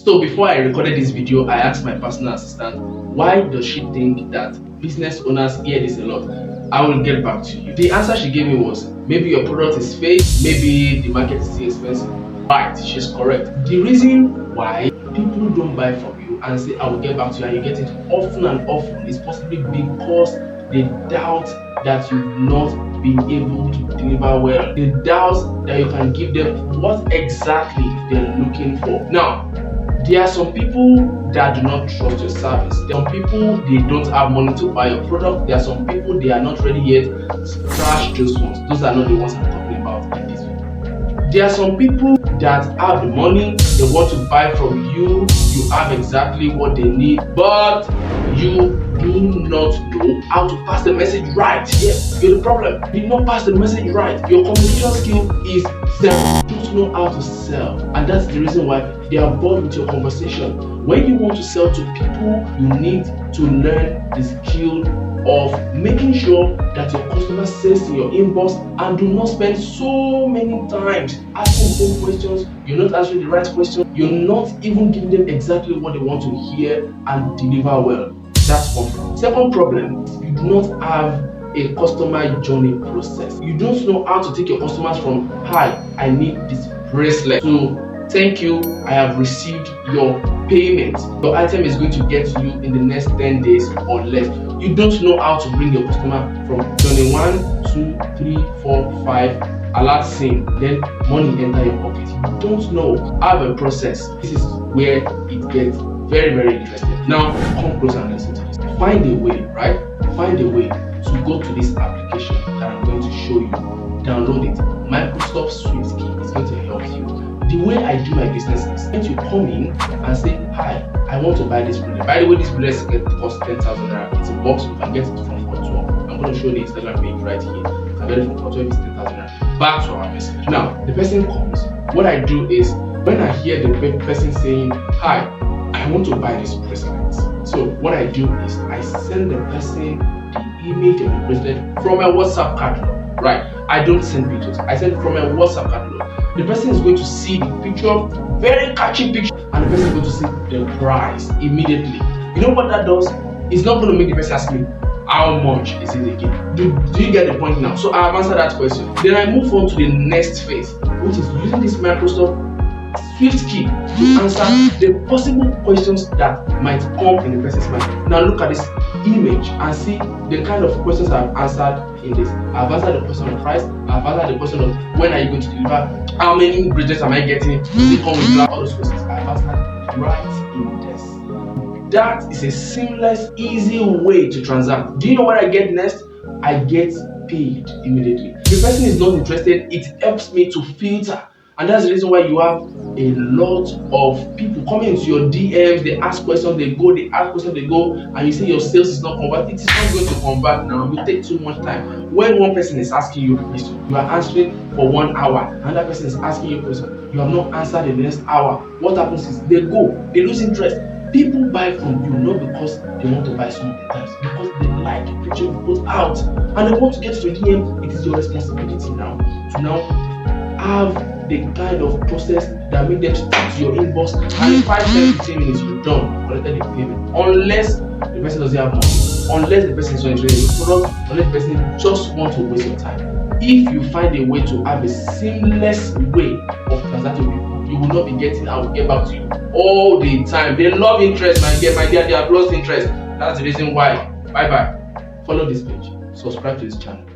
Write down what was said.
So before I recorded this video, I asked my personal assistant, why does she think that business owners hear this a lot? I will get back to you. The answer she gave me was, maybe your product is fake, maybe the market is too expensive. Right, she's correct. The reason why people don't buy from you and say, I will get back to you, and you get it often and often, is possibly because they doubt that you've not been able to deliver well. They doubt that you can give them what exactly they're looking for. Now, there are some people that do not trust your service. There are some people, they don't have money to buy your product. There are some people, they are not ready yet. Trash those ones. Those are not the ones I'm talking about in this video. There are some people that have the money, they want to buy from you. You have exactly what they need, but you do not know how to pass the message right. Yes, you're the problem. You did not pass the message right. Your communication skill is zero. You don't know how to sell, and that's the reason why they are bored with your conversation. When you want to sell to people, you need to learn the skill of making sure that your customer says in your inbox, and do not spend so many times asking them questions. You're not answering the right question. You're not even giving them exactly what they want to hear and deliver well. That's one problem. Second problem, you do not have a customer journey process. You don't know how to take your customers from, hi, I need this bracelet, to thank you, I have received your payment. Your item is going to get to you in the next 10 days or less. You don't know how to bring your customer from journey 1, 2, 3, 4, 5, alert seen, then money enter your pocket. You don't know. Have a process. This is where it gets very, very interesting. Now, come close and listen to this. Find a way, right? Find a way to go to this application that I'm going to show you. Download it. Microsoft Swift Key is going to help you. The way I do my business is when you come in and say, hi, I want to buy this product. By the way, this product costs 10,000 naira. It's a box. You can get it from 412. I'm going to show the Instagram page right here. You can get it from 412. It's 10,000 naira. Back to our message. Now, the person comes. What I do is, when I hear the person saying, hi, I want to buy this bracelet. So what I do is I send the person the image of the bracelet from a WhatsApp catalog. Right? I don't send pictures. I send from a WhatsApp catalog. The person is going to see the picture, very catchy picture, and the person is going to see the price immediately. You know what that does? It's not going to make the person ask me, how much is it again? Do you get the point now? So I have answered that question. Then I move on to the next phase, which is using this Microsoft Swift Key to answer the possible questions that might come in the person's mind. Now look at this image and see the kind of questions I've answered in this. I've answered the question of price. I've answered the question of when are you going to deliver? How many bridges am I getting? Does it come with glass? All those questions I've answered right in this. That is a seamless, easy way to transact. Do you know what I get next? I get paid immediately. If the person is not interested, it helps me to filter. And that's the reason why you have a lot of people coming into your DMs, they ask questions, they go, they ask questions, they go, and you say your sales is not convert. It is not going to convert now. It will take too much time. When one person is asking you a question, you are answering for 1 hour, another person is asking you a question, you have not answered in the next hour. What happens is they go, they lose interest. People buy from you not because they want to buy some of the times, because they like the picture you put out and they want to get to your DM. It is your responsibility now to have the kind of process that make them stick to your inbox, and in 5, 10, 15 minutes you're done collecting the payment. Unless the person doesn't have money, unless the person is not interested in the product, unless the person just wants to waste your time. If you find a way to have a seamless way of transacting with people, you will not be getting, I will get back to you all the time. They love interest, my dear, they have lost interest. That's the reason why. Bye bye. Follow this page, subscribe to this channel.